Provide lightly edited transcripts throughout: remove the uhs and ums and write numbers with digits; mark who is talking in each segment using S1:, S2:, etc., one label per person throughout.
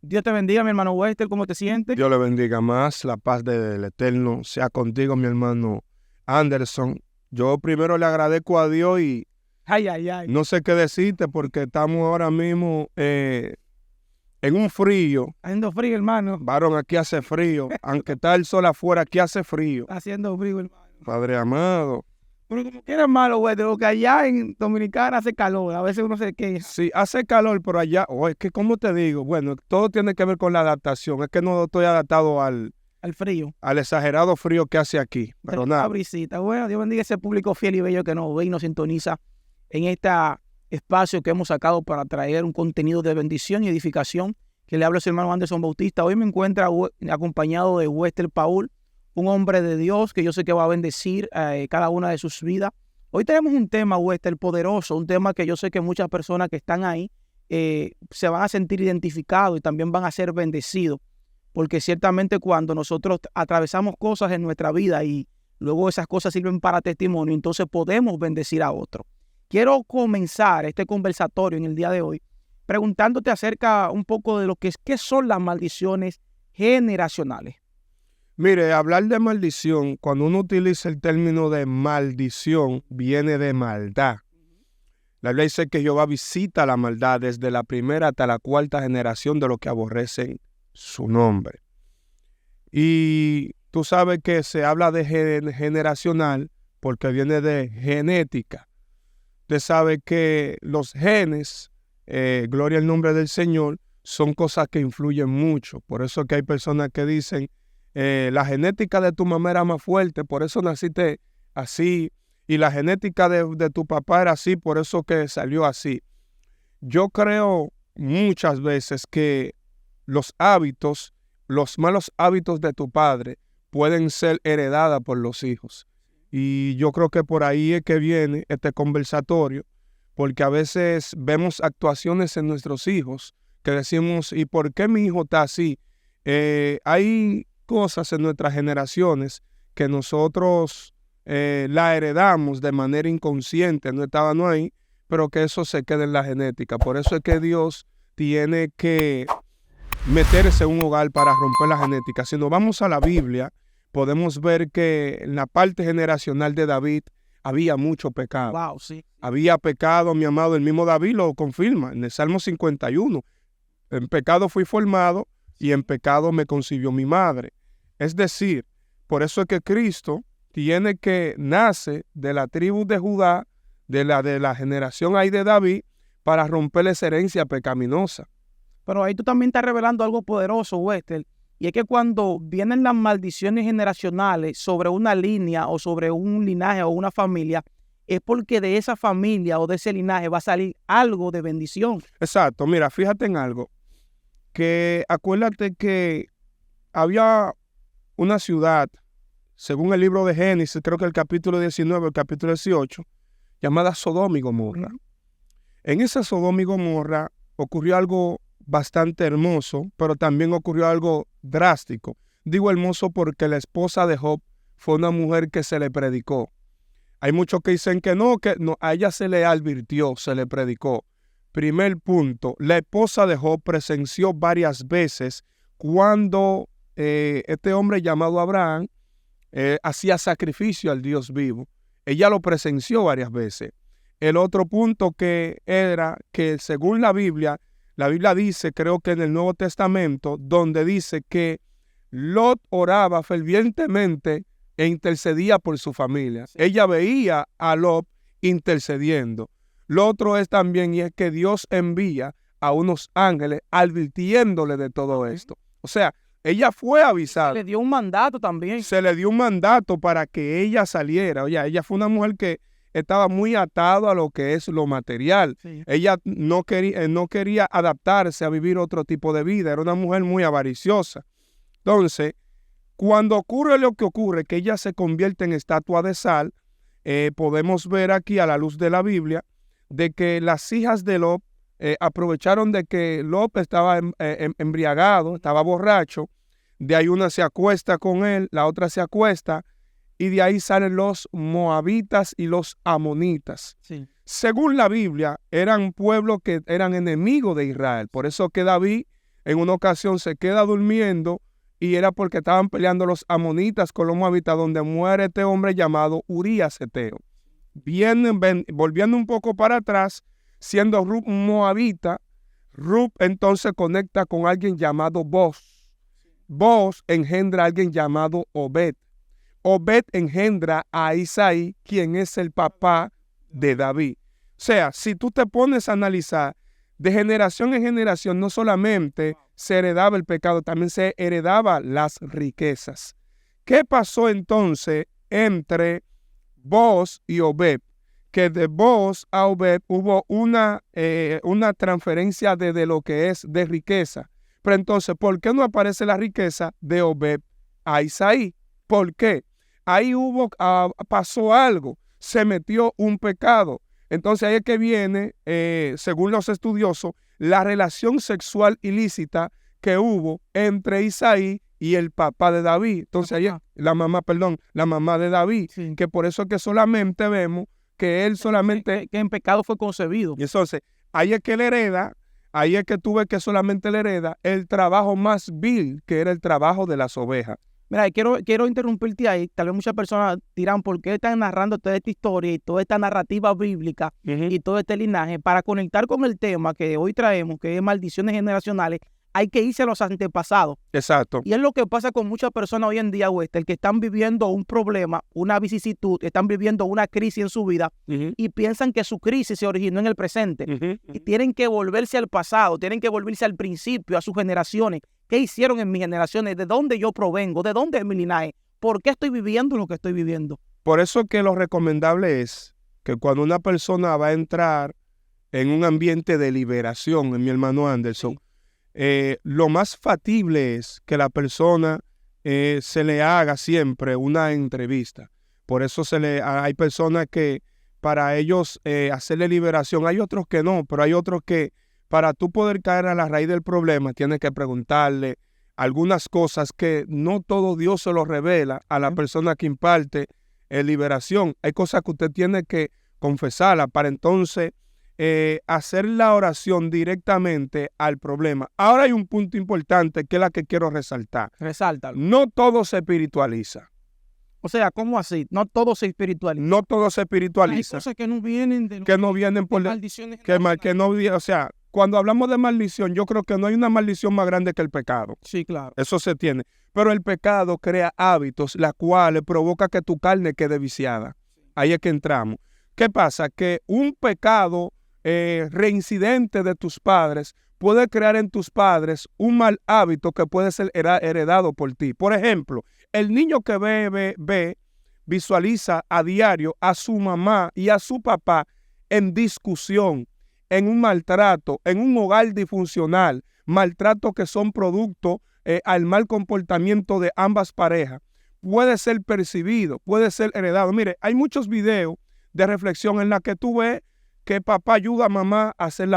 S1: Dios te bendiga, mi hermano Wester, ¿cómo te sientes?
S2: Dios le bendiga más, la paz del Eterno sea contigo, mi hermano Anderson. Yo primero le agradezco a Dios y
S1: Ay, ay, ay.
S2: no sé qué decirte porque estamos ahora mismo en un frío.
S1: Haciendo frío, hermano.
S2: Varón, aquí hace frío. Aunque está el sol afuera, aquí hace frío.
S1: Haciendo frío, hermano.
S2: Padre amado.
S1: Pero como quiera, hermano Wester, porque allá en Dominicana hace calor. A veces uno se queja.
S2: Sí, hace calor, pero allá, es que, ¿cómo te digo? Bueno, todo tiene que ver con la adaptación. Es que no estoy adaptado
S1: Al frío.
S2: al exagerado frío que hace aquí. Pero
S1: Una
S2: nada.
S1: brisita. Bueno, Dios bendiga ese público fiel y bello que nos ve y nos sintoniza en este espacio que hemos sacado para traer un contenido de bendición y edificación. Que le habla su hermano Anderson Bautista. Hoy me encuentra acompañado de Wester Paul, un hombre de Dios que yo sé que va a bendecir cada una de sus vidas. Hoy tenemos un tema, Wester, poderoso, un tema que yo sé que muchas personas que están ahí se van a sentir identificados y también van a ser bendecidos, porque ciertamente cuando nosotros atravesamos cosas en nuestra vida y luego esas cosas sirven para testimonio, entonces podemos bendecir a otros. Quiero comenzar este conversatorio en el día de hoy preguntándote acerca un poco de lo que qué son las maldiciones generacionales.
S2: Mire, hablar de maldición, cuando uno utiliza el término de maldición, viene de maldad. La Biblia dice que Jehová visita la maldad desde la primera hasta la cuarta generación de los que aborrecen su nombre. Y tú sabes que se habla de generacional porque viene de genética. Usted sabe que los genes, gloria al nombre del Señor, son cosas que influyen mucho. Por eso que hay personas que dicen, la genética de tu mamá era más fuerte, por eso naciste así, y la genética de tu papá era así, por eso que salió así. Yo creo muchas veces que los hábitos, los malos hábitos de tu padre pueden ser heredadas por los hijos. Y yo creo que por ahí es que viene este conversatorio, porque a veces vemos actuaciones en nuestros hijos que decimos, ¿y por qué mi hijo está así? Hay cosas en nuestras generaciones que nosotros la heredamos de manera inconsciente, no estaban ahí, pero que eso se queda en la genética. Por eso es que Dios tiene que meterse en un hogar para romper la genética. Si nos vamos a la Biblia, podemos ver que en la parte generacional de David había mucho pecado.
S1: Wow, sí.
S2: Había pecado, mi amado, el mismo David lo confirma en el Salmo 51. En pecado fui formado y en pecado me concibió mi madre. Es decir, por eso es que Cristo nace de la tribu de Judá, de la generación ahí de David, para romper esa herencia pecaminosa.
S1: Pero ahí tú también estás revelando algo poderoso, Wester, y es que cuando vienen las maldiciones generacionales sobre una línea o sobre un linaje o una familia, es porque de esa familia o de ese linaje va a salir algo de bendición.
S2: Exacto, mira, fíjate en algo, que acuérdate que había una ciudad, según el libro de Génesis, creo que el capítulo 19, el capítulo 18, llamada Sodoma y Gomorra. En esa Sodoma y Gomorra ocurrió algo bastante hermoso, pero también ocurrió algo drástico. Digo hermoso porque la esposa de Job fue una mujer que se le predicó. Hay muchos que dicen que no, a ella se le advirtió, se le predicó. Primer punto, la esposa de Job presenció varias veces cuando este hombre llamado Abraham hacía sacrificio al Dios vivo. Ella lo presenció varias veces. El otro punto que era que según la Biblia dice, creo que en el Nuevo Testamento, donde dice que Lot oraba fervientemente e intercedía por su familia. Sí. Ella veía a Lot intercediendo. Lo otro es también, y es que Dios envía a unos ángeles advirtiéndole de todo esto. O sea, ella fue avisada.
S1: Se le dio un mandato también.
S2: Se le dio un mandato para que ella saliera. Oye, ella fue una mujer que estaba muy atada a lo que es lo material. Sí. Ella no quería adaptarse a vivir otro tipo de vida. Era una mujer muy avariciosa. Entonces, cuando ocurre lo que ocurre, que ella se convierte en estatua de sal, podemos ver aquí a la luz de la Biblia de que las hijas de Lot aprovecharon de que Lot estaba embriagado, estaba borracho. De ahí una se acuesta con él, la otra se acuesta, y de ahí salen los moabitas y los amonitas.
S1: Sí.
S2: Según la Biblia, eran pueblos que eran enemigos de Israel. Por eso que David en una ocasión se queda durmiendo y era porque estaban peleando los amonitas con los moabitas, donde muere este hombre llamado Urías Eteo. Volviendo un poco para atrás, siendo Ruth moabita, Ruth entonces conecta con alguien llamado Boz. Boz engendra a alguien llamado Obed. Obed engendra a Isaí, quien es el papá de David. O sea, si tú te pones a analizar, de generación en generación, no solamente se heredaba el pecado, también se heredaba las riquezas. ¿Qué pasó entonces entre Boz y Obed? Que de Boz a Obed hubo una transferencia de lo que es de riqueza. Pero entonces, ¿por qué no aparece la riqueza de Obed a Isaí? ¿Por qué? Ahí pasó algo, se metió un pecado. Entonces ahí es que viene, según los estudiosos, la relación sexual ilícita que hubo entre Isaí y el papá de David. Entonces ahí la mamá de David,
S1: Sí.
S2: que por eso es que solamente vemos que él solamente...
S1: Que en pecado fue concebido.
S2: Y entonces ahí es que él hereda, ahí es que tú ves que solamente él hereda el trabajo más vil, que era el trabajo de las ovejas.
S1: Mira, quiero interrumpirte ahí. Tal vez muchas personas dirán por qué están narrando toda esta historia y toda esta narrativa bíblica y todo este linaje. Para conectar con el tema que hoy traemos, que es maldiciones generacionales, hay que irse a los antepasados.
S2: Exacto.
S1: Y es lo que pasa con muchas personas hoy en día, Wester, que están viviendo un problema, una vicisitud, están viviendo una crisis en su vida y piensan que su crisis se originó en el presente. Y tienen que volverse al pasado, tienen que volverse al principio, a sus generaciones. ¿Qué hicieron en mis generaciones? ¿De dónde yo provengo? ¿De dónde es mi linaje? ¿Por qué estoy viviendo lo que estoy viviendo?
S2: Por eso que lo recomendable es que cuando una persona va a entrar en un ambiente de liberación, en mi hermano Anderson, lo más factible es que la persona se le haga siempre una entrevista. Por eso hay personas que para ellos hacerle liberación, hay otros que no, pero hay otros que para tú poder caer a la raíz del problema tienes que preguntarle algunas cosas que no todo Dios se lo revela a la persona que imparte liberación. Hay cosas que usted tiene que confesarla para entonces hacer la oración directamente al problema. Ahora hay un punto importante que es la que quiero resaltar.
S1: Resáltalo.
S2: No todo se espiritualiza.
S1: O sea, ¿cómo así? No todo se espiritualiza.
S2: No todo se espiritualiza.
S1: Hay cosas que no vienen de
S2: que no vienen por
S1: maldiciones.
S2: O sea, cuando hablamos de maldición, yo creo que no hay una maldición más grande que el pecado.
S1: Sí, claro.
S2: Eso se tiene. Pero el pecado crea hábitos, la cual provoca que tu carne quede viciada. Ahí es que entramos. ¿Qué pasa? Que un pecado reincidente de tus padres puede crear en tus padres un mal hábito que puede ser heredado por ti. Por ejemplo, el niño que visualiza a diario a su mamá y a su papá en discusión, en un maltrato, en un hogar disfuncional, maltratos que son producto al mal comportamiento de ambas parejas, puede ser percibido, puede ser heredado. Mire, hay muchos videos de reflexión en la que tú ves que papá ayuda a mamá a hacer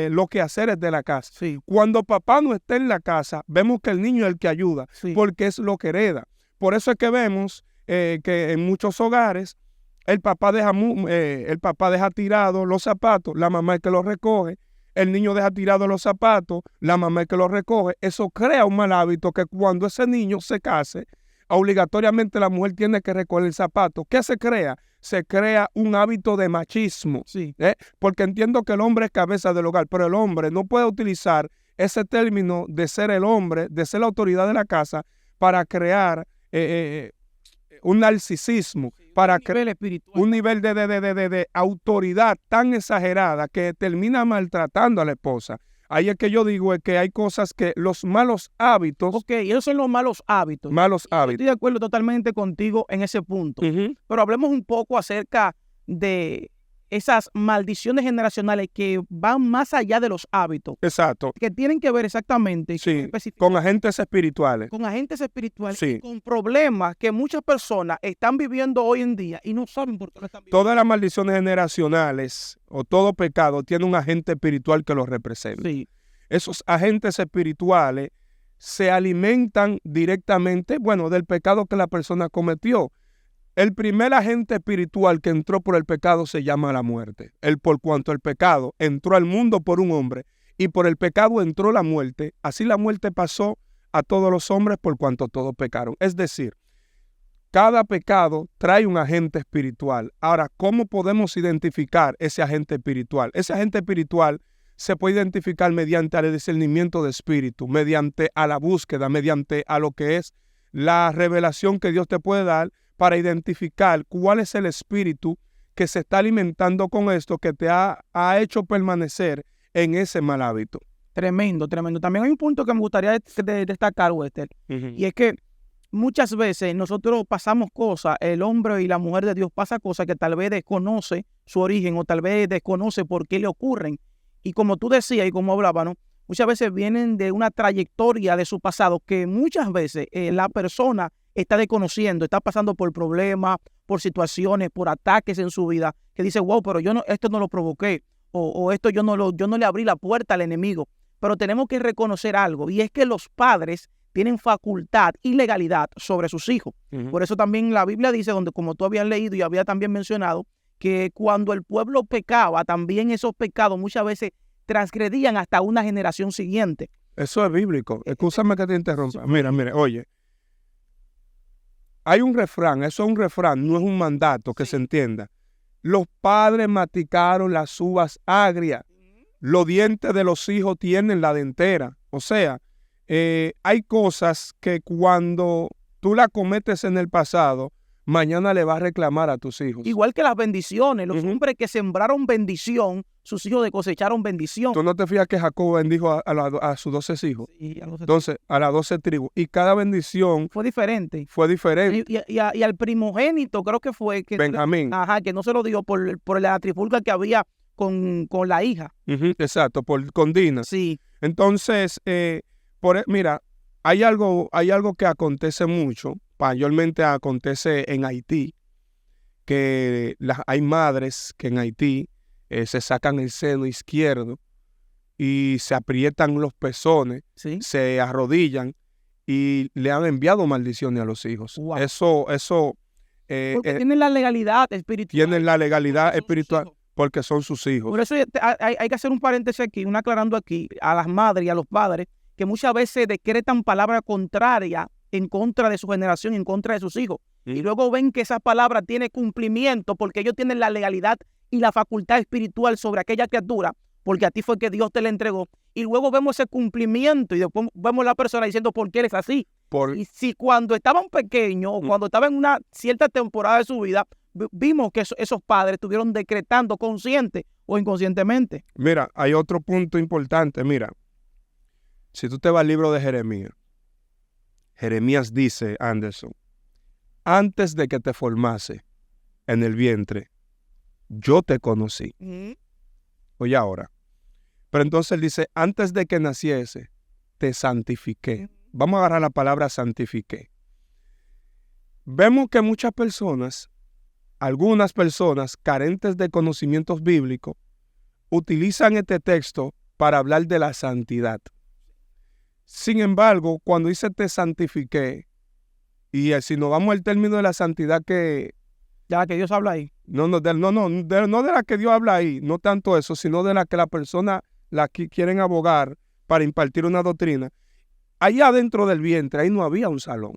S2: los quehaceres de la casa.
S1: Sí.
S2: Cuando papá no está en la casa, vemos que el niño es el que ayuda,
S1: Sí.
S2: porque es lo que hereda. Por eso es que vemos que en muchos hogares el papá deja tirados los zapatos, la mamá es que los recoge. El niño deja tirados los zapatos, la mamá es que los recoge. Eso crea un mal hábito que cuando ese niño se case, obligatoriamente la mujer tiene que recoger el zapato. ¿Qué se crea? Se crea un hábito de machismo.
S1: Sí.
S2: Porque entiendo que el hombre es cabeza del hogar, pero el hombre no puede utilizar ese término de ser el hombre, de ser la autoridad de la casa, para crear un narcisismo, para crear un nivel de autoridad tan exagerada que termina maltratando a la esposa. Ahí es que yo digo es que hay cosas que los malos hábitos...
S1: Ok, esos son los malos hábitos. Estoy de acuerdo totalmente contigo en ese punto. Pero hablemos un poco acerca de esas maldiciones generacionales que van más allá de los hábitos.
S2: Exacto.
S1: Que tienen que ver exactamente
S2: con agentes espirituales.
S1: Con agentes espirituales
S2: Sí.
S1: y con problemas que muchas personas están viviendo hoy en día y no saben por qué lo están viviendo.
S2: Todas las maldiciones generacionales o todo pecado tiene un agente espiritual que lo representa.
S1: Sí.
S2: Esos agentes espirituales se alimentan directamente, del pecado que la persona cometió. El primer agente espiritual que entró por el pecado se llama la muerte. Por cuanto el pecado entró al mundo por un hombre y por el pecado entró la muerte, así la muerte pasó a todos los hombres por cuanto todos pecaron. Es decir, cada pecado trae un agente espiritual. Ahora, ¿cómo podemos identificar ese agente espiritual? Ese agente espiritual se puede identificar mediante el discernimiento de espíritu, mediante a la búsqueda, mediante a lo que es la revelación que Dios te puede dar para identificar cuál es el espíritu que se está alimentando con esto, que te ha hecho permanecer en ese mal hábito.
S1: Tremendo, tremendo. También hay un punto que me gustaría destacar, Wester, y es que muchas veces nosotros pasamos cosas, el hombre y la mujer de Dios pasa cosas que tal vez desconoce su origen o tal vez desconoce por qué le ocurren. Y como tú decías y como hablábamos, muchas veces vienen de una trayectoria de su pasado que muchas veces la persona está desconociendo, está pasando por problemas, por situaciones, por ataques en su vida, que dice, wow, pero esto no lo provoqué, o esto yo no le abrí la puerta al enemigo. Pero tenemos que reconocer algo, y es que los padres tienen facultad y legalidad sobre sus hijos. Por eso también la Biblia dice, donde como tú habías leído y había también mencionado, que cuando el pueblo pecaba, también esos pecados muchas veces transgredían hasta una generación siguiente.
S2: Eso es bíblico. Escúchame que te interrumpa. Mira, oye. Hay un refrán, eso es un refrán, no es un mandato, que se entienda. Los padres masticaron las uvas agrias. Los dientes de los hijos tienen la dentera. O sea, hay cosas que cuando tú las cometes en el pasado, mañana le vas a reclamar a tus hijos.
S1: Igual que las bendiciones, los hombres que sembraron bendición, sus hijos cosecharon bendición.
S2: ¿Tú no te fijas que Jacob bendijo a sus 12 hijos?
S1: Sí,
S2: Entonces, a las 12 tribus. Y cada bendición
S1: fue diferente. Y al primogénito creo que fue que
S2: Benjamín.
S1: Que no se lo dio por la trifulca que había con la hija.
S2: Exacto, con Dina.
S1: Sí.
S2: Entonces, mira, hay algo que acontece mucho, mayormente acontece en Haití, que hay madres que en Haití se sacan el seno izquierdo y se aprietan los pezones,
S1: ¿sí?
S2: Se arrodillan y le han enviado maldiciones a los hijos.
S1: Wow.
S2: Eso
S1: tienen la legalidad espiritual.
S2: Tienen la legalidad espiritual porque son sus hijos.
S1: Por eso hay que hacer un paréntesis aquí, aclarando aquí a las madres y a los padres que muchas veces decretan palabras contrarias en contra de su generación, en contra de sus hijos. Y luego ven que esa palabra tiene cumplimiento porque ellos tienen la legalidad y la facultad espiritual sobre aquella criatura, porque a ti fue que Dios te la entregó. Y luego vemos ese cumplimiento y después vemos a la persona diciendo por qué eres así. Y si cuando estaban pequeños o cuando estaban en una cierta temporada de su vida, vimos que esos padres estuvieron decretando consciente o inconscientemente.
S2: Mira, hay otro punto importante. Mira, si tú te vas al libro de Jeremías, Jeremías dice, Anderson, antes de que te formase en el vientre, yo te conocí. Oye ahora. Pero entonces él dice, antes de que naciese, te santifiqué. Vamos a agarrar la palabra santifiqué. Vemos que muchas personas, algunas personas carentes de conocimientos bíblicos, utilizan este texto para hablar de la santidad. Sin embargo, cuando dice te santifiqué, y si nos vamos al término de la santidad que
S1: Dios habla ahí.
S2: No de la que Dios habla ahí, no tanto eso, sino de la que la persona la que quieren abogar para impartir una doctrina. Allá dentro del vientre, ahí no había un salón.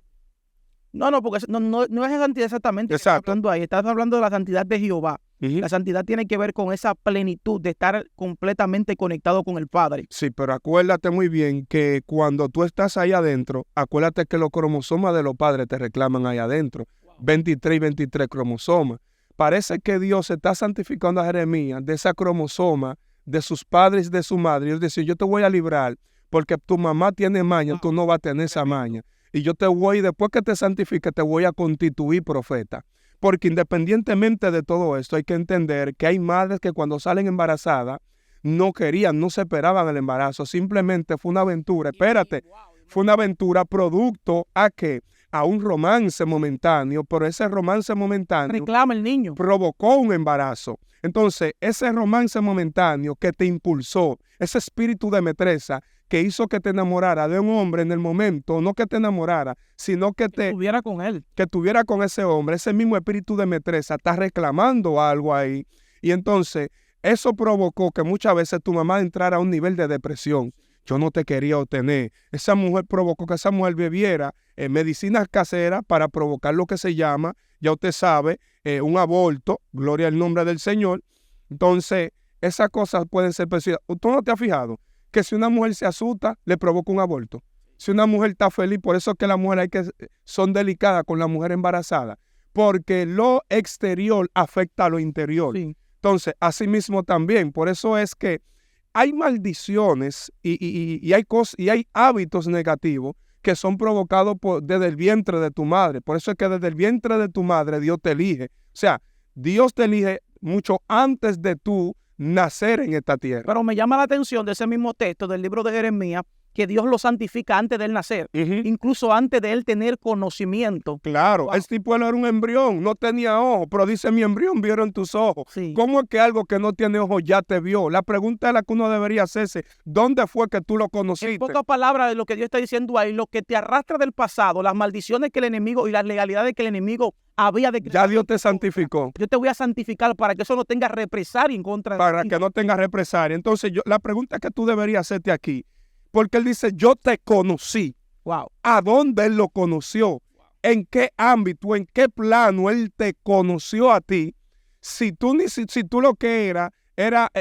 S1: No, porque no es esa santidad exactamente.
S2: Exacto.
S1: Estás hablando de la santidad de Jehová. La santidad tiene que ver con esa plenitud de estar completamente conectado con el Padre.
S2: Sí, pero acuérdate muy bien que cuando tú estás ahí adentro, acuérdate que los cromosomas de los padres te reclaman ahí adentro. 23 y 23 cromosomas. Parece que Dios está santificando a Jeremías de esa cromosoma, de sus padres y de su madre. Es decir, yo te voy a librar porque tu mamá tiene maña, tú no vas a tener esa maña. Y yo después que te santifique, te voy a constituir profeta. Porque independientemente de todo esto, hay que entender que hay madres que cuando salen embarazadas no querían, no se esperaban el embarazo. Simplemente fue una aventura. Espérate, fue una aventura producto a un romance momentáneo, pero ese romance momentáneo
S1: reclama el niño,
S2: provocó un embarazo. Entonces, ese romance momentáneo que te impulsó, ese espíritu de metresa que hizo que te enamorara de un hombre en el momento, no que te enamorara, sino que
S1: estuviera con él,
S2: que estuviera con ese hombre, ese mismo espíritu de metresa está reclamando algo ahí. Y entonces, Eso provocó que muchas veces tu mamá entrara a un nivel de depresión. Yo no te quería obtener. Esa mujer provocó que esa mujer bebiera medicinas caseras para provocar lo que se llama, ya usted sabe, un aborto, gloria al nombre del Señor. Entonces, esas cosas pueden ser percibidas. ¿Tú no te has fijado que si una mujer se asusta, le provoca un aborto? Si una mujer está feliz, por eso es que las mujeres son delicadas con la mujer embarazada, porque lo exterior afecta a lo interior. Sí. Entonces, así mismo también, por eso es que hay maldiciones y hay hábitos negativos que son provocados desde el vientre de tu madre. Por eso es que desde el vientre de tu madre Dios te elige. O sea, Dios te elige mucho antes de tú nacer en esta tierra.
S1: Pero me llama la atención de ese mismo texto del libro de Jeremías, que Dios lo santifica antes de él nacer, incluso antes de él tener conocimiento.
S2: Claro, wow. Este pueblo era un embrión, no tenía ojos, pero dice, mi embrión vieron tus ojos. Sí. ¿Cómo es que algo que no tiene ojos ya te vio? La pregunta es la que uno debería hacerse, ¿dónde fue que tú lo conociste?
S1: En pocas palabras de lo que Dios está diciendo ahí, lo que te arrastra del pasado, las maldiciones que el enemigo y las legalidades que el enemigo había decretado.
S2: Ya Dios te santificó.
S1: Yo te voy a santificar para que eso no tenga represalia en contra de ti.
S2: Para que no tenga represalia. Entonces, la pregunta que tú deberías hacerte aquí, porque él dice, yo te conocí.
S1: Wow.
S2: ¿A dónde él lo conoció? Wow. ¿En qué ámbito, en qué plano él te conoció a ti? Si tú lo que era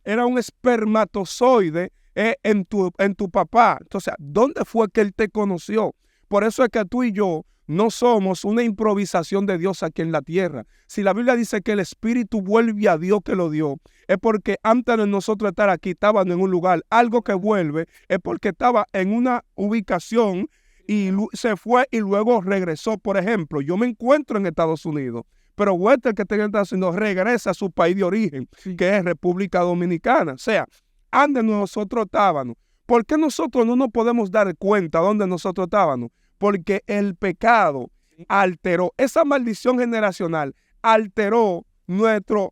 S2: un espermatozoide en tu papá. Entonces, ¿dónde fue que él te conoció? Por eso es que tú y yo no somos una improvisación de Dios aquí en la tierra. Si la Biblia dice que el Espíritu vuelve a Dios que lo dio, es porque antes de nosotros estar aquí estaban en un lugar. Algo que vuelve es porque estaba en una ubicación y se fue y luego regresó. Por ejemplo, yo me encuentro en Estados Unidos, pero Walter, que está en Estados Unidos, regresa a su país de origen, que es República Dominicana. O sea, antes nosotros estábamos. ¿Por qué nosotros no nos podemos dar cuenta dónde nosotros estábamos? Porque el pecado alteró, esa maldición generacional alteró nuestros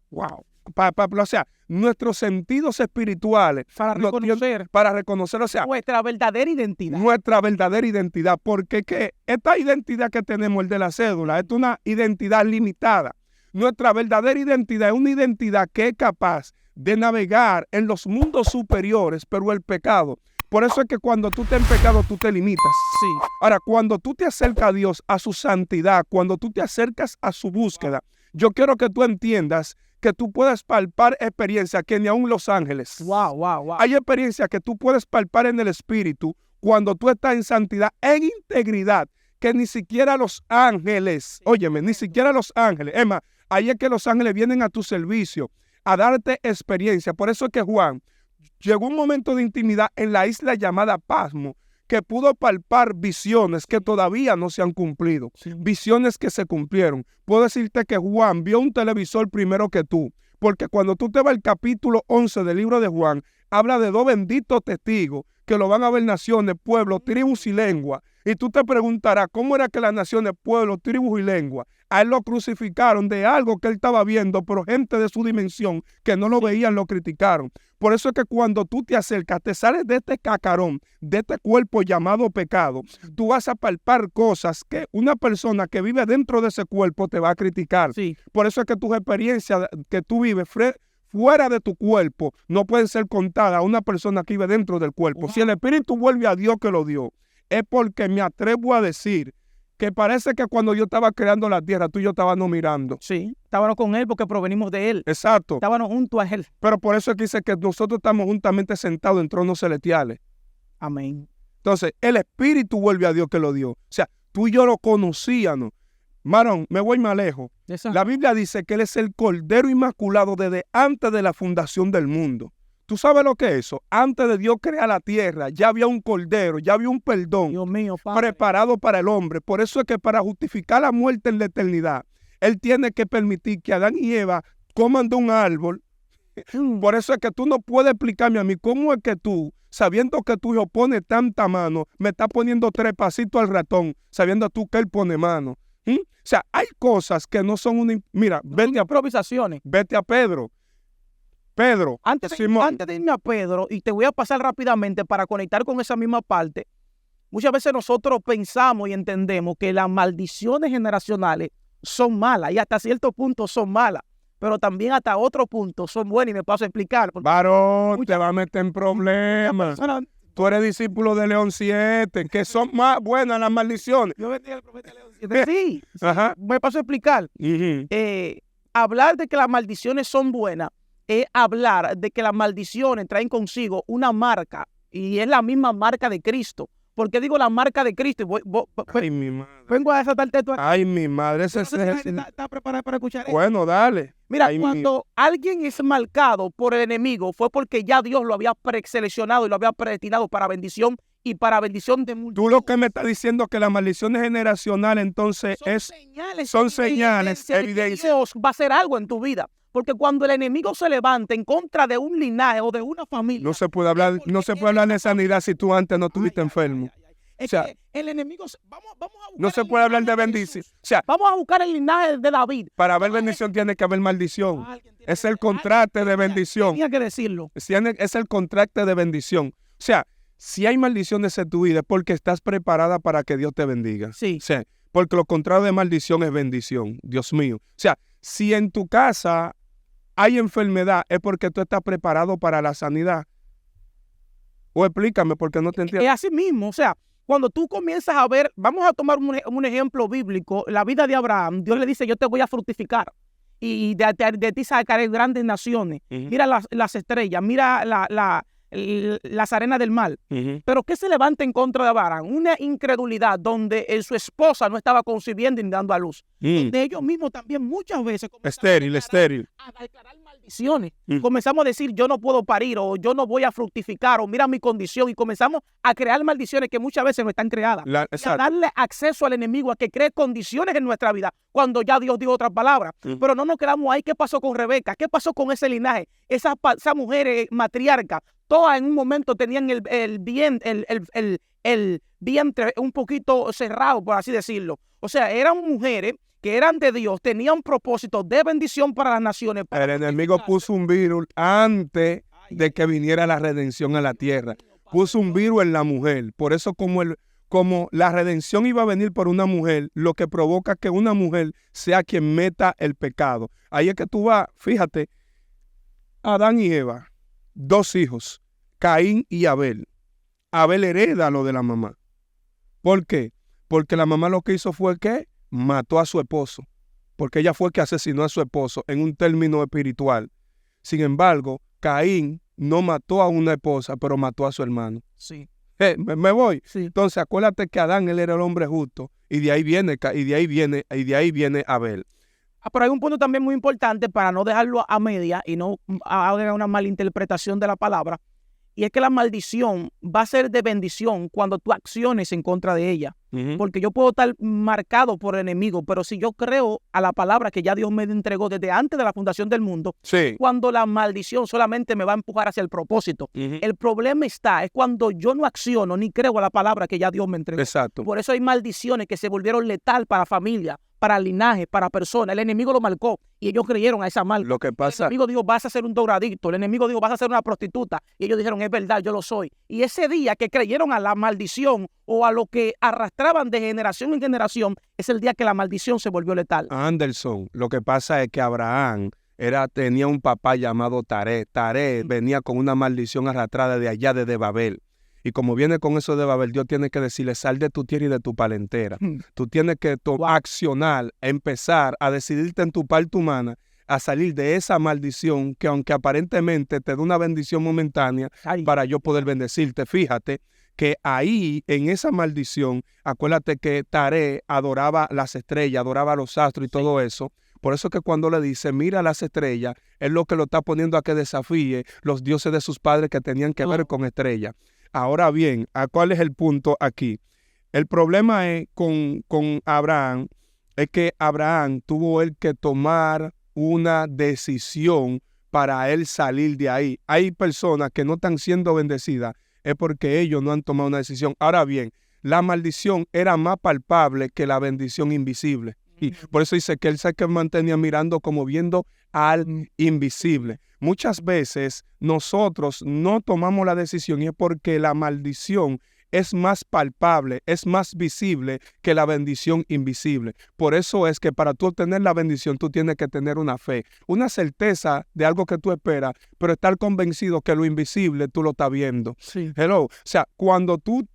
S2: sentidos espirituales.
S1: Para reconocer,
S2: o sea,
S1: nuestra verdadera identidad.
S2: Nuestra verdadera identidad, porque esta identidad que tenemos, el de la cédula, es una identidad limitada. Nuestra verdadera identidad es una identidad que es capaz de navegar en los mundos superiores, pero el pecado. Por eso es que cuando tú estás en pecado, tú te limitas.
S1: Sí.
S2: Ahora, cuando tú te acercas a Dios, a su santidad, cuando tú te acercas a su búsqueda, yo quiero que tú entiendas que tú puedes palpar experiencias que ni aún los ángeles.
S1: Wow.
S2: Hay experiencias que tú puedes palpar en el espíritu cuando tú estás en santidad, en integridad, que ni siquiera los ángeles, óyeme, ni siquiera los ángeles. Es más, ahí es que los ángeles vienen a tu servicio a darte experiencia. Por eso es que Juan llegó un momento de intimidad en la isla llamada Pasmo, que pudo palpar visiones que todavía no se han cumplido, visiones que se cumplieron. Puedo decirte que Juan vio un televisor primero que tú, porque cuando tú te vas al capítulo 11 del libro de Juan, habla de 2 benditos testigos que lo van a ver naciones, pueblos, tribus y lengua. Y tú te preguntarás, ¿cómo era que las naciones, pueblos, tribus y lengua? A él lo crucificaron de algo que él estaba viendo, pero gente de su dimensión que no lo veían lo criticaron. Por eso es que cuando tú te acercas, te sales de este cacarón, de este cuerpo llamado pecado, tú vas a palpar cosas que una persona que vive dentro de ese cuerpo te va a criticar.
S1: Sí.
S2: Por eso es que tus experiencias que tú vives fuera de tu cuerpo no pueden ser contadas a una persona que vive dentro del cuerpo. Si el Espíritu vuelve a Dios que lo dio, es porque me atrevo a decir que parece que cuando yo estaba creando la tierra, tú y yo estábamos mirando.
S1: Sí, estábamos con él porque provenimos de él.
S2: Exacto.
S1: Estábamos junto a él.
S2: Pero por eso es que dice que nosotros estamos juntamente sentados en tronos celestiales.
S1: Amén.
S2: Entonces, el Espíritu vuelve a Dios que lo dio. O sea, tú y yo lo conocíamos. Marón, me voy más lejos.
S1: Exacto.
S2: La Biblia dice que Él es el Cordero Inmaculado desde antes de la fundación del mundo. ¿Tú sabes lo que es eso? Antes de Dios crear la tierra, ya había un cordero, ya había un perdón,
S1: Dios mío, Padre,
S2: preparado para el hombre. Por eso es que para justificar la muerte en la eternidad, Él tiene que permitir que Adán y Eva coman de un árbol. Por eso es que tú no puedes explicarme a mí cómo es que tú, sabiendo que tu hijo pone tanta mano, me está poniendo 3 pasitos al ratón, sabiendo tú que él pone mano. O sea, hay cosas que no son una... Mira,
S1: vete a improvisaciones.
S2: Vete a Pedro.
S1: Antes de irme a Pedro, y te voy a pasar rápidamente para conectar con esa misma parte, muchas veces nosotros pensamos y entendemos que las maldiciones generacionales son malas y hasta cierto punto son malas. pero también hasta otro punto son buenas y me paso a explicar.
S2: Varón, te va a meter en problemas. Tú eres discípulo de León 7, que son más buenas las maldiciones.
S1: Yo bendiga al profeta León 7. Sí,
S2: Ajá.
S1: me paso a explicar. Hablar de que las maldiciones son buenas es hablar de que las maldiciones traen consigo una marca y es la misma marca de Cristo. ¿Por qué digo la marca de Cristo?
S2: Ay, mi madre.
S1: Vengo a desatarte esto.
S2: Ay, mi madre. Ese
S1: ¿Está preparada para escuchar eso?
S2: Bueno, dale.
S1: Mira,
S2: Ay,
S1: cuando alguien es marcado por el enemigo fue porque ya Dios lo había preseleccionado y lo había predestinado para bendición y para bendición de muchos.
S2: Tú lo que me estás diciendo que las maldiciones generacionales entonces son señales, evidencia.
S1: Dios va a hacer algo en tu vida. Porque cuando el enemigo se levanta en contra de un linaje o de una familia,
S2: no se puede hablar de sanidad si tú antes no estuviste enfermo.
S1: Es
S2: o sea,
S1: que el enemigo, vamos a buscar
S2: no se puede hablar de bendición. O sea,
S1: vamos a buscar el linaje de David.
S2: Para haber bendición tiene que haber maldición. Es el contraste de bendición.
S1: Tenía que decirlo.
S2: Es el contraste de bendición. O sea, si hay maldiciones en tu vida es porque estás preparada para que Dios te bendiga.
S1: Sí.
S2: O sea, porque lo contrario de maldición es bendición. Dios mío. O sea, si en tu casa hay enfermedad es porque tú estás preparado para la sanidad. O explícame porque no te entiendo.
S1: Es así mismo, o sea, cuando tú comienzas a ver, vamos a tomar un ejemplo bíblico, la vida de Abraham, Dios le dice, yo te voy a fructificar y de ti sacaré grandes naciones. Mira las estrellas, mira las arenas del mar. Pero ¿qué se levanta en contra de Abraham? Una incredulidad donde su esposa no estaba concibiendo ni dando a luz. De ellos mismos también muchas veces
S2: estéril.
S1: A declarar maldiciones. Comenzamos a decir yo no puedo parir o yo no voy a fructificar o mira mi condición y comenzamos a crear maldiciones que muchas veces no están creadas. Y a darle acceso al enemigo a que cree condiciones en nuestra vida cuando ya Dios dijo otras palabras. Pero no nos quedamos ahí. ¿Qué pasó con Rebeca? ¿Qué pasó con ese linaje? Esa mujer matriarca. Todas en un momento tenían el vientre un poquito cerrado, por así decirlo. O sea, eran mujeres que eran de Dios, tenían propósito de bendición para las naciones.
S2: El enemigo puso un virus antes de que viniera la redención a la tierra. Puso un virus en la mujer. Por eso como la redención iba a venir por una mujer, lo que provoca que una mujer sea quien meta el pecado. Ahí es que tú vas, fíjate, Adán y Eva. 2 hijos, Caín y Abel. Abel hereda lo de la mamá. ¿Por qué? Porque la mamá lo que hizo fue que mató a su esposo. Porque ella fue que asesinó a su esposo en un término espiritual. Sin embargo, Caín no mató a una esposa, pero mató a su hermano.
S1: Sí.
S2: Me voy.
S1: Sí.
S2: Entonces, acuérdate que Adán, él era el hombre justo. Y de ahí viene Abel.
S1: Pero hay un punto también muy importante para no dejarlo a media y no haga una mala interpretación de la palabra. Y es que la maldición va a ser de bendición cuando tú acciones en contra de ella. Porque yo puedo estar marcado por el enemigo, pero si yo creo a la palabra que ya Dios me entregó desde antes de la fundación del mundo, cuando la maldición solamente me va a empujar hacia el propósito. El problema es cuando yo no acciono ni creo a la palabra que ya Dios me entregó.
S2: Exacto.
S1: Por eso hay maldiciones que se volvieron letal para familia, para linaje, para personas. El enemigo lo marcó y ellos creyeron a esa marca.
S2: Lo que pasa...
S1: El enemigo dijo, vas a ser un drogadicto. El enemigo dijo, vas a ser una prostituta. Y ellos dijeron, es verdad, yo lo soy. Y ese día que creyeron a la maldición o a lo que arrastraban de generación en generación, es el día que la maldición se volvió letal.
S2: Anderson, lo que pasa es que Abraham tenía un papá llamado Taré. Taré venía con una maldición arrastrada de allá, desde Babel. Y como viene con eso de Babel, Dios tiene que decirle, sal de tu tierra y de tu parentela. Tú tienes que accionar, empezar a decidirte en tu parte humana, a salir de esa maldición que aunque aparentemente te da una bendición momentánea, para yo poder bendecirte. Fíjate que ahí, en esa maldición, acuérdate que Taré adoraba las estrellas, adoraba los astros y todo eso. Por eso que cuando le dice, mira las estrellas, es lo que lo está poniendo a que desafíe los dioses de sus padres que tenían que ver con estrellas. Ahora bien, ¿cuál es el punto aquí? El problema es con Abraham, es que Abraham tuvo él que tomar una decisión para él salir de ahí. Hay personas que no están siendo bendecidas, es porque ellos no han tomado una decisión. Ahora bien, la maldición era más palpable que la bendición invisible. Y por eso dice que él se mantenía mirando como viendo al invisible. Muchas veces nosotros no tomamos la decisión y es porque la maldición es más palpable, es más visible que la bendición invisible. Por eso es que para tú obtener la bendición, tú tienes que tener una fe, una certeza de algo que tú esperas, pero estar convencido que lo invisible tú lo estás viendo.
S1: Sí.
S2: Hello. O sea, cuando tú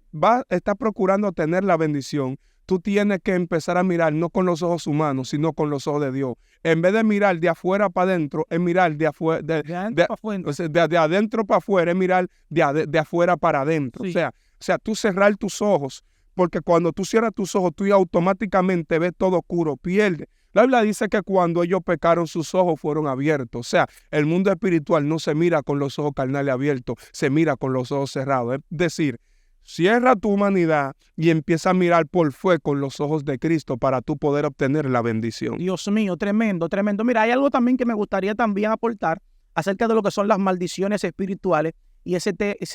S2: estás procurando tener la bendición, tú tienes que empezar a mirar no con los ojos humanos, sino con los ojos de Dios. En vez de mirar de afuera para adentro, es mirar de afuera, de adentro para afuera, es mirar de afuera para adentro.
S1: Sí.
S2: O sea, tú cerrar tus ojos, porque cuando tú cierras tus ojos, tú automáticamente ves todo oscuro, pierdes. La Biblia dice que cuando ellos pecaron, sus ojos fueron abiertos. O sea, el mundo espiritual no se mira con los ojos carnales abiertos, se mira con los ojos cerrados. Es decir, cierra tu humanidad y empieza a mirar por fe con los ojos de Cristo para tú poder obtener la bendición.
S1: Dios mío, tremendo, tremendo. Mira, hay algo también que me gustaría también aportar acerca de lo que son las maldiciones espirituales, y ese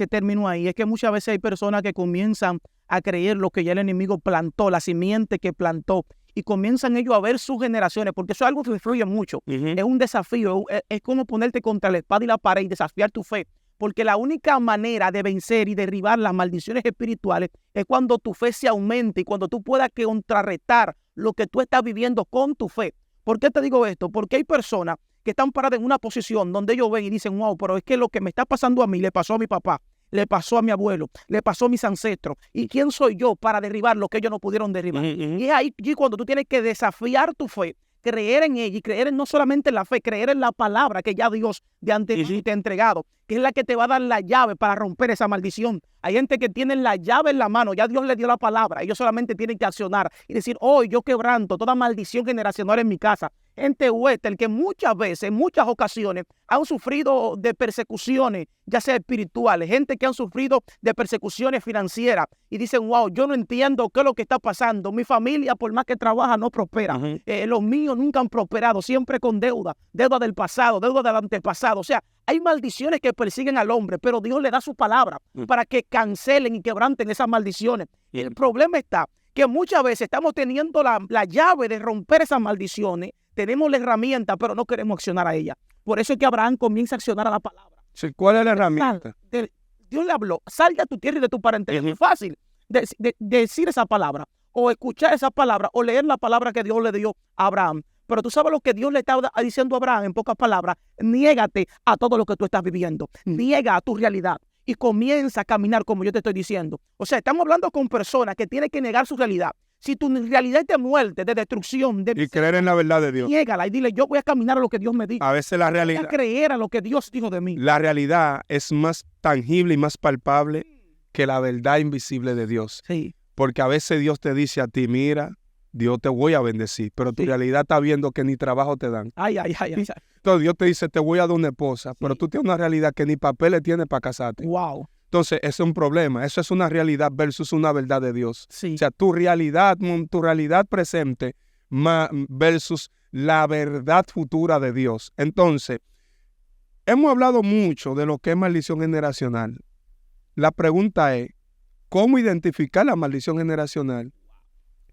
S1: término ahí, es que muchas veces hay personas que comienzan a creer lo que ya el enemigo plantó, la simiente que plantó, y comienzan ellos a ver sus generaciones, porque eso es algo que influye mucho. Es un desafío, es como ponerte contra la espada y la pared y desafiar tu fe. Porque la única manera de vencer y derribar las maldiciones espirituales es cuando tu fe se aumente y cuando tú puedas contrarrestar lo que tú estás viviendo con tu fe. ¿Por qué te digo esto? Porque hay personas que están paradas en una posición donde ellos ven y dicen, wow, pero es que lo que me está pasando a mí le pasó a mi papá, le pasó a mi abuelo, le pasó a mis ancestros. ¿Y quién soy yo para derribar lo que ellos no pudieron derribar? Y es ahí cuando tú tienes que desafiar tu fe, creer en ella y creer en no solamente en la fe, creer en la palabra que ya Dios de antemano te ha entregado, que es la que te va a dar la llave para romper esa maldición. Hay gente que tiene la llave en la mano, ya Dios le dio la palabra, ellos solamente tienen que accionar y decir, hoy yo quebranto toda maldición generacional en mi casa. Gente huésped que muchas veces, en muchas ocasiones, han sufrido de persecuciones, ya sea espirituales, gente que han sufrido de persecuciones financieras y dicen, wow, yo no entiendo qué es lo que está pasando. Mi familia, por más que trabaja, no prospera. Los míos nunca han prosperado, siempre con deuda del pasado, deuda del antepasado. O sea, hay maldiciones que persiguen al hombre, pero Dios le da su palabra para que cancelen y quebranten esas maldiciones. El problema está que muchas veces estamos teniendo la llave de romper esas maldiciones, tenemos la herramienta, pero no queremos accionar a ella. Por eso es que Abraham comienza a accionar a la palabra.
S2: Sí, ¿cuál es la herramienta?
S1: Dios le habló, sal de tu tierra y de tu parentela. Es fácil decir esa palabra, o escuchar esa palabra, o leer la palabra que Dios le dio a Abraham. Pero tú sabes lo que Dios le estaba diciendo a Abraham, en pocas palabras, niégate a todo lo que tú estás viviendo, niega a tu realidad y comienza a caminar como yo te estoy diciendo. O sea, estamos hablando con personas que tienen que negar su realidad. Si tu realidad es de muerte, de destrucción,
S2: y creer en la verdad de Dios,
S1: niégala y dile, yo voy a caminar a lo que Dios me dijo.
S2: A veces la realidad,
S1: voy a creer a lo que Dios dijo de mí.
S2: La realidad es más tangible y más palpable que la verdad invisible de Dios.
S1: Sí.
S2: Porque a veces Dios te dice a ti, mira, Dios te voy a bendecir, pero tu realidad está viendo que ni trabajo te dan.
S1: Ay.
S2: Entonces Dios te dice, te voy a dar una esposa, pero tú tienes una realidad que ni papeles tienes para casarte.
S1: Wow.
S2: Entonces, eso es un problema. Eso es una realidad versus una verdad de Dios.
S1: Sí.
S2: O sea, tu realidad presente versus la verdad futura de Dios. Entonces, hemos hablado mucho de lo que es maldición generacional. La pregunta es, ¿cómo identificar la maldición generacional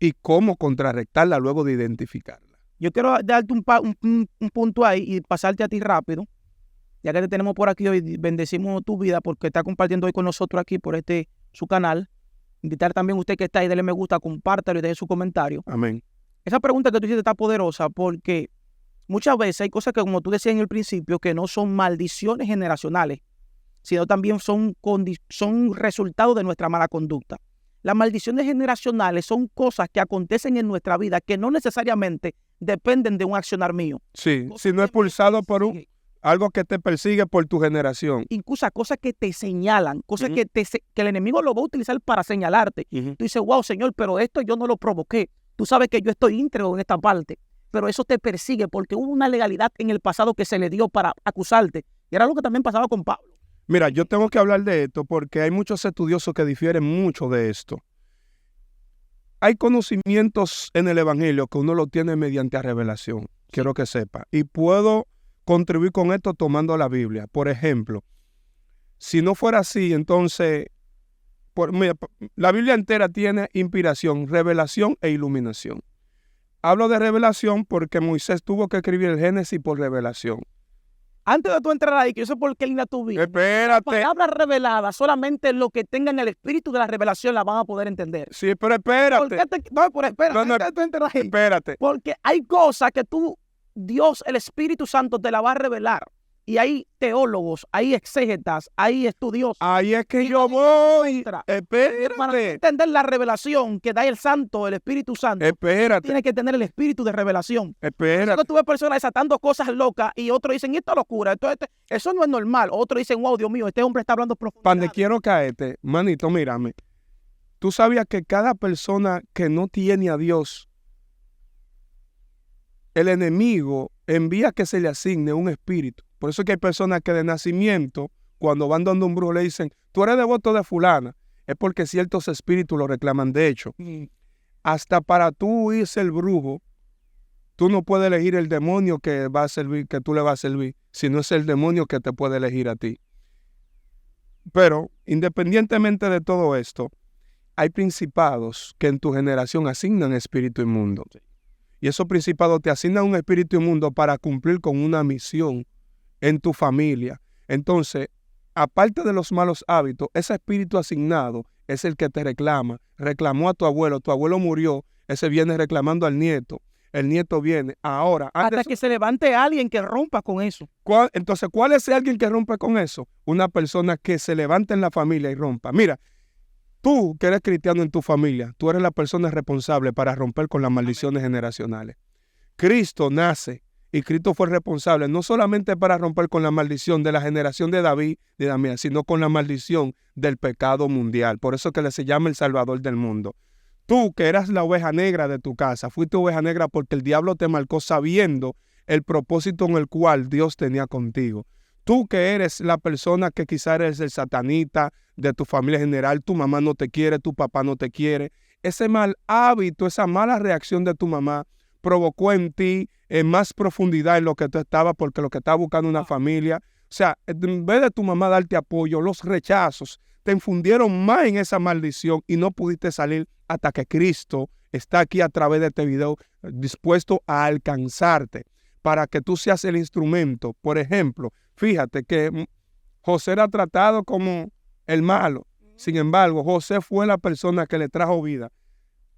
S2: y cómo contrarrestarla luego de identificarla?
S1: Yo quiero darte un punto ahí y pasarte a ti rápido. Ya que te tenemos por aquí hoy, bendecimos tu vida porque está compartiendo hoy con nosotros aquí por su canal. Invitar también a usted que está ahí, dele me gusta, compártalo y deje su comentario.
S2: Amén.
S1: Esa pregunta que tú hiciste está poderosa porque muchas veces hay cosas que, como tú decías en el principio, que no son maldiciones generacionales, sino también son resultado de nuestra mala conducta. Las maldiciones generacionales son cosas que acontecen en nuestra vida que no necesariamente dependen de un accionar mío.
S2: Sí, si no es pulsado por algo que te persigue por tu generación.
S1: Incluso cosas que te señalan, cosas que el enemigo lo va a utilizar para señalarte. Tú dices, wow, Señor, pero esto yo no lo provoqué. Tú sabes que yo estoy íntegro en esta parte, pero eso te persigue porque hubo una legalidad en el pasado que se le dio para acusarte. Y era lo que también pasaba con Pablo.
S2: Mira, yo tengo que hablar de esto porque hay muchos estudiosos que difieren mucho de esto. Hay conocimientos en el Evangelio que uno lo tiene mediante revelación. Quiero que sepa. Y puedo contribuir con esto tomando la Biblia. Por ejemplo, si no fuera así, entonces, mira, la Biblia entera tiene inspiración, revelación e iluminación. Hablo de revelación porque Moisés tuvo que escribir el Génesis por revelación.
S1: Antes de tú entrar ahí, que yo sé por qué línea tú vienes.
S2: Espérate.
S1: Palabras reveladas, solamente los que tengan el espíritu de la revelación la van a poder entender.
S2: Sí, pero espérate.
S1: ¿Por qué no, pero espérate,
S2: No, no,
S1: antes de tú entrar ahí.
S2: Espérate.
S1: Porque hay cosas que Dios, el Espíritu Santo, te la va a revelar. Y hay teólogos, hay exégetas, hay estudiosos.
S2: Ahí es que yo voy.
S1: Para
S2: Espérate.
S1: entender la revelación que da el Santo, el Espíritu Santo,
S2: Espérate.
S1: tienes que tener el espíritu de revelación.
S2: Espérate.
S1: Cuando tú ves personas desatando cosas locas y otros dicen, esto es locura, eso no es normal. Otros dicen, wow, Dios mío, este hombre está hablando
S2: Pande,
S1: profundidad.
S2: quiero caerte. Manito, mírame. Tú sabías que cada persona que no tiene a Dios, el enemigo envía que se le asigne un espíritu. Por eso es que hay personas que de nacimiento, cuando van donde un brujo le dicen, tú eres devoto de fulana, es porque ciertos espíritus lo reclaman. De hecho, hasta para tú irse el brujo, tú no puedes elegir el demonio que va a servir, que tú le vas a servir, sino es el demonio que te puede elegir a ti. Pero, independientemente de todo esto, hay principados que en tu generación asignan espíritu inmundo. Y esos principados te asignan un espíritu inmundo para cumplir con una misión en tu familia. Entonces, aparte de los malos hábitos, ese espíritu asignado es el que te reclama. Reclamó a tu abuelo murió, ese viene reclamando al nieto, el nieto viene. Ahora,
S1: hasta que se levante alguien que rompa con eso.
S2: Entonces, ¿cuál es alguien que rompe con eso? Una persona que se levante en la familia y rompa. Mira, tú que eres cristiano en tu familia, tú eres la persona responsable para romper con las maldiciones generacionales. Cristo nace y Cristo fue responsable no solamente para romper con la maldición de la generación de David, de Damián, sino con la maldición del pecado mundial. Por eso que se llama el Salvador del mundo. Tú que eras la oveja negra de tu casa, fuiste oveja negra porque el diablo te marcó sabiendo el propósito en el cual Dios tenía contigo. Tú que eres la persona que quizá eres el satanita de tu familia general, tu mamá no te quiere, tu papá no te quiere. Ese mal hábito, esa mala reacción de tu mamá provocó en ti más profundidad en lo que tú estabas, porque lo que estaba buscando una familia. O sea, en vez de tu mamá darte apoyo, los rechazos te infundieron más en esa maldición y no pudiste salir hasta que Cristo está aquí a través de este video dispuesto a alcanzarte para que tú seas el instrumento. Por ejemplo, fíjate que José era tratado como el malo. Sin embargo, José fue la persona que le trajo vida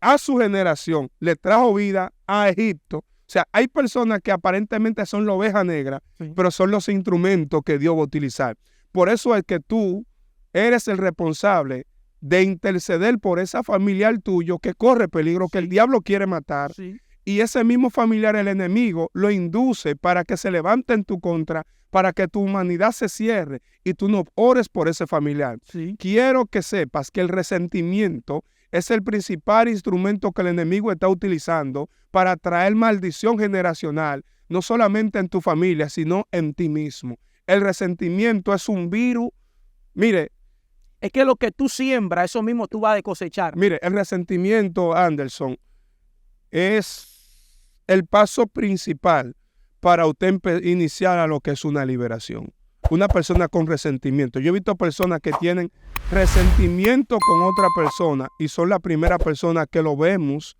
S2: a su generación, le trajo vida a Egipto. O sea, hay personas que aparentemente son la oveja negra, sí, pero son los instrumentos que Dios va a utilizar. Por eso es que tú eres el responsable de interceder por esa familiar tuyo que corre peligro, sí, que el diablo quiere matar. Sí. Y ese mismo familiar, el enemigo, lo induce para que se levante en tu contra, para que tu humanidad se cierre y tú no ores por ese familiar. Sí. Quiero que sepas que el resentimiento es el principal instrumento que el enemigo está utilizando para traer maldición generacional, no solamente en tu familia, sino en ti mismo. El resentimiento es un virus. Mire,
S1: es que lo que tú siembras, eso mismo tú vas a cosechar.
S2: Mire, el resentimiento, Anderson, es el paso principal para usted iniciar a lo que es una liberación. Una persona con resentimiento. Yo he visto personas que tienen resentimiento con otra persona y son la primera persona que lo vemos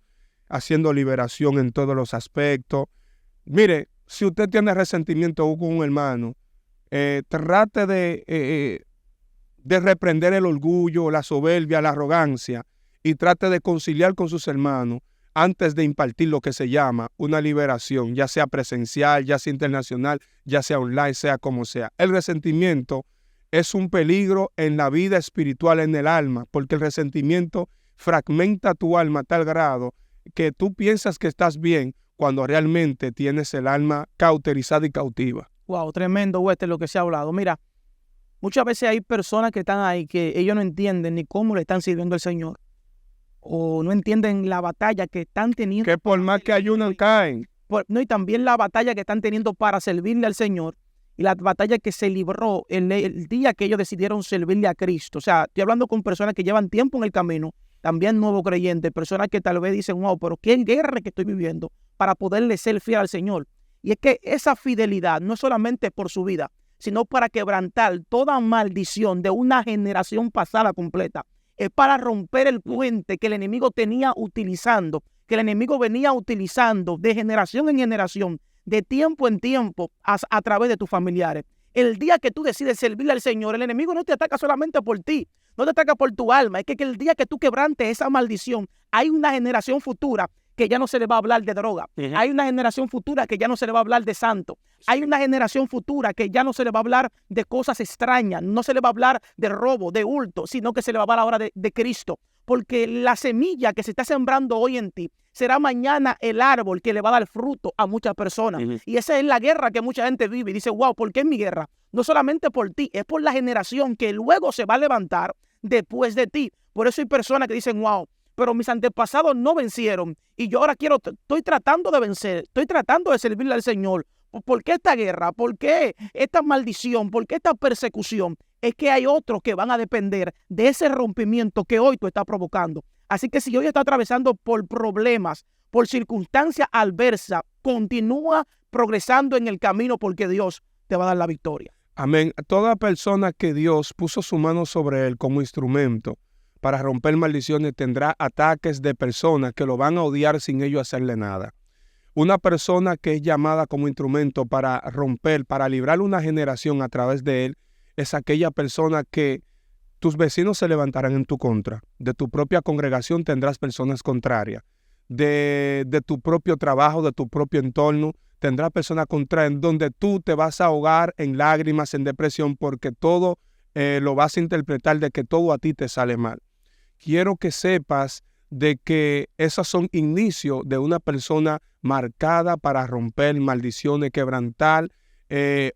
S2: haciendo liberación en todos los aspectos. Mire, si usted tiene resentimiento con un hermano, trate de reprender el orgullo, la soberbia, la arrogancia y trate de conciliar con sus hermanos antes de impartir lo que se llama una liberación, ya sea presencial, ya sea internacional, ya sea online, sea como sea. El resentimiento es un peligro en la vida espiritual, en el alma, porque el resentimiento fragmenta tu alma a tal grado que tú piensas que estás bien cuando realmente tienes el alma cauterizada y cautiva.
S1: Wow, tremendo, lo que se ha hablado. Mira, muchas veces hay personas que están ahí que ellos no entienden ni cómo le están sirviendo al Señor. O no entienden la batalla que están teniendo.
S2: Que por más que ayunan, caen.
S1: Y también la batalla que están teniendo para servirle al Señor. Y la batalla que se libró el día que ellos decidieron servirle a Cristo. O sea, estoy hablando con personas que llevan tiempo en el camino, también nuevos creyentes, personas que tal vez dicen, wow, pero qué guerra que estoy viviendo para poderle ser fiel al Señor. Y es que esa fidelidad no es solamente por su vida, sino para quebrantar toda maldición de una generación pasada completa. Es para romper el puente que el enemigo tenía utilizando, que el enemigo venía utilizando de generación en generación, de tiempo en tiempo a través de tus familiares. El día que tú decides servirle al Señor, el enemigo no te ataca solamente por ti, no te ataca por tu alma. Es que el día que tú quebrantes esa maldición, hay una generación futura que ya no se le va a hablar de droga. Hay una generación futura que ya no se le va a hablar de santo. Hay una generación futura que ya no se le va a hablar de cosas extrañas, no se le va a hablar de robo, de hurto, sino que se le va a hablar ahora de Cristo. Porque la semilla que se está sembrando hoy en ti será mañana el árbol que le va a dar fruto a muchas personas. Y esa es la guerra que mucha gente vive y dice, wow, ¿por qué es mi guerra? No solamente por ti, es por la generación que luego se va a levantar después de ti. Por eso hay personas que dicen, wow, pero mis antepasados no vencieron y yo ahora estoy tratando de vencer, estoy tratando de servirle al Señor. ¿Por qué esta guerra? ¿Por qué esta maldición? ¿Por qué esta persecución? Es que hay otros que van a depender de ese rompimiento que hoy tú estás provocando. Así que si hoy estás atravesando por problemas, por circunstancias adversas, continúa progresando en el camino porque Dios te va a dar la victoria.
S2: Amén. Toda persona que Dios puso su mano sobre él como instrumento para romper maldiciones tendrá ataques de personas que lo van a odiar sin ellos hacerle nada. Una persona que es llamada como instrumento para romper, para librar una generación a través de él, es aquella persona que tus vecinos se levantarán en tu contra. De tu propia congregación tendrás personas contrarias. De tu propio trabajo, de tu propio entorno, tendrás personas contrarias en donde tú te vas a ahogar en lágrimas, en depresión, porque todo lo vas a interpretar de que todo a ti te sale mal. Quiero que sepas de que esos son inicios de una persona marcada para romper maldiciones, quebrantar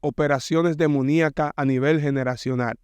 S2: operaciones demoníacas a nivel generacional.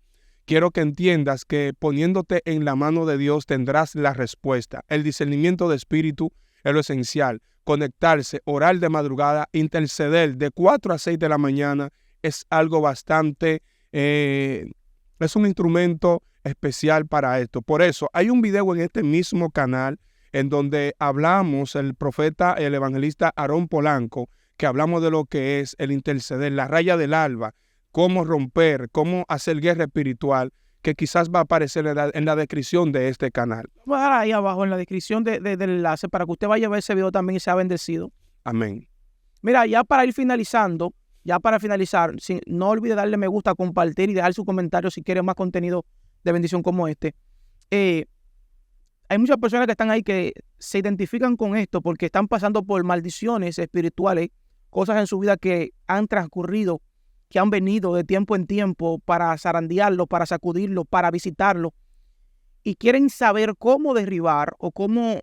S2: Quiero que entiendas que poniéndote en la mano de Dios tendrás la respuesta. El discernimiento de espíritu es lo esencial. Conectarse, orar de madrugada, interceder de 4 a 6 de la mañana es algo bastante, es un instrumento especial para esto. Por eso hay un video en este mismo canal en donde hablamos, el profeta, el evangelista Aarón Polanco, que hablamos de lo que es el interceder, la raya del alba, cómo romper, cómo hacer guerra espiritual, que quizás va a aparecer en la descripción de este canal.
S1: Voy a dejar ahí abajo en la descripción del enlace para que usted vaya a ver ese video también y sea bendecido.
S2: Amén.
S1: Mira, ya para ir finalizando, no olvide darle me gusta, compartir y dejar su comentario si quiere más contenido de bendición como este. Hay muchas personas que están ahí que se identifican con esto porque están pasando por maldiciones espirituales, cosas en su vida que han transcurrido, que han venido de tiempo en tiempo para zarandearlo, para sacudirlo, para visitarlo, y quieren saber cómo derribar o cómo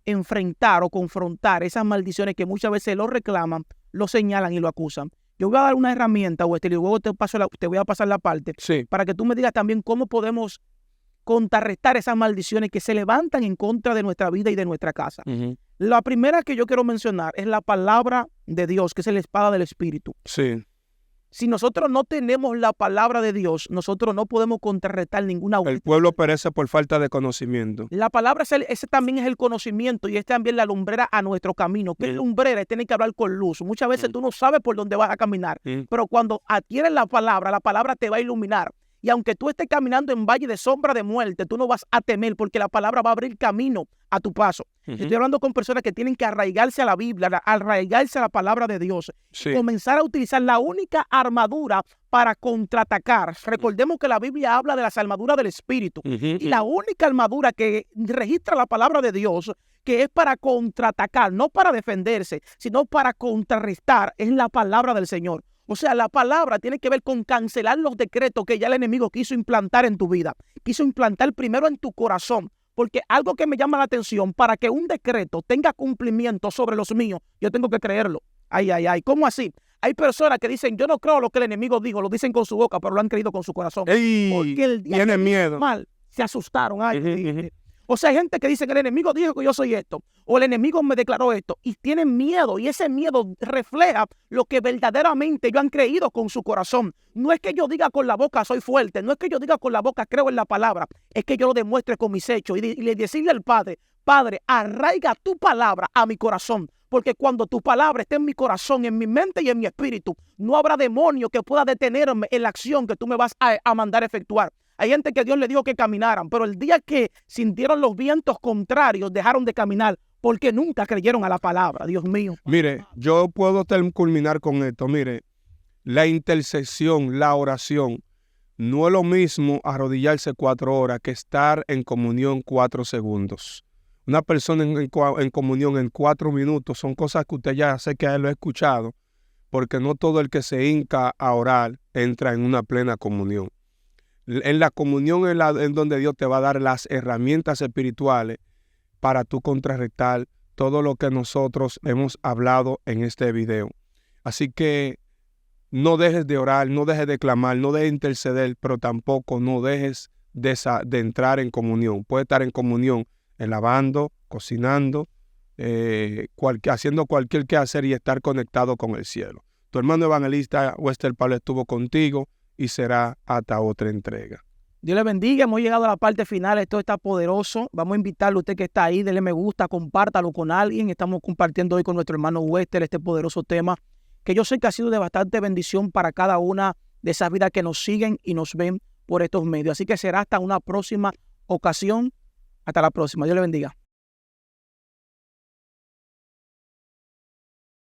S1: enfrentar o confrontar esas maldiciones que muchas veces lo reclaman, lo señalan y lo acusan. Yo voy a dar una herramienta, y luego te voy a pasar la parte,
S2: sí,
S1: para que tú me digas también cómo podemos contrarrestar esas maldiciones que se levantan en contra de nuestra vida y de nuestra casa. La primera que yo quiero mencionar es la palabra de Dios, que es la espada del Espíritu.
S2: Sí.
S1: Si nosotros no tenemos la palabra de Dios, nosotros no podemos contrarrestar ninguna
S2: El pueblo perece por falta de conocimiento.
S1: La palabra ese también es el conocimiento y es también la lumbrera a nuestro camino. ¿Qué lumbrera? Es tener que hablar con luz. Muchas veces tú no sabes por dónde vas a caminar, pero cuando adquieres la palabra te va a iluminar. Y aunque tú estés caminando en valle de sombra de muerte, tú no vas a temer porque la palabra va a abrir camino a tu paso. Estoy hablando con personas que tienen que arraigarse a la Biblia, arraigarse a la palabra de Dios.
S2: Sí.
S1: Y comenzar a utilizar la única armadura para contraatacar. Recordemos que la Biblia habla de las armaduras del Espíritu. Y la única armadura que registra la palabra de Dios, que es para contraatacar, no para defenderse, sino para contrarrestar, es la palabra del Señor. O sea, la palabra tiene que ver con cancelar los decretos que ya el enemigo quiso implantar en tu vida. Quiso implantar primero en tu corazón. Porque algo que me llama la atención, para que un decreto tenga cumplimiento sobre los míos, yo tengo que creerlo. Ay. ¿Cómo así? Hay personas que dicen, yo no creo lo que el enemigo dijo, lo dicen con su boca, pero lo han creído con su corazón. Porque el día
S2: tienen miedo.
S1: Mal, se asustaron. O sea, hay gente que dice que el enemigo dijo que yo soy esto, o el enemigo me declaró esto, y tienen miedo, y ese miedo refleja lo que verdaderamente ellos han creído con su corazón. No es que yo diga con la boca soy fuerte, no es que yo diga con la boca creo en la palabra, es que yo lo demuestre con mis hechos, y decirle al Padre, Padre, arraiga tu palabra a mi corazón, porque cuando tu palabra esté en mi corazón, en mi mente y en mi espíritu, no habrá demonio que pueda detenerme en la acción que tú me vas a mandar a efectuar. Hay gente que Dios le dijo que caminaran, pero el día que sintieron los vientos contrarios, dejaron de caminar porque nunca creyeron a la palabra, Dios mío.
S2: Mire, yo puedo culminar con esto. Mire, la intercesión, la oración, no es lo mismo arrodillarse 4 horas que estar en comunión 4 segundos. Una persona en comunión en 4 minutos son cosas que usted ya sé que lo ha escuchado, porque no todo el que se hinca a orar entra en una plena comunión. En la comunión es donde Dios te va a dar las herramientas espirituales para tú contrarrestar todo lo que nosotros hemos hablado en este video. Así que no dejes de orar, no dejes de clamar, no dejes de interceder, pero tampoco no dejes de entrar en comunión. Puedes estar en comunión lavando, cocinando, haciendo cualquier quehacer y estar conectado con el cielo. Tu hermano evangelista Wester Pablo estuvo contigo y será hasta otra entrega.
S1: Dios le bendiga. Hemos llegado a la parte final. Esto está poderoso. Vamos a invitarle a usted que está ahí. Dele me gusta, compártalo con alguien. Estamos compartiendo hoy con nuestro hermano Wester este poderoso tema que yo sé que ha sido de bastante bendición para cada una de esas vidas que nos siguen y nos ven por estos medios. Así que será hasta una próxima ocasión. Hasta la próxima. Dios le bendiga.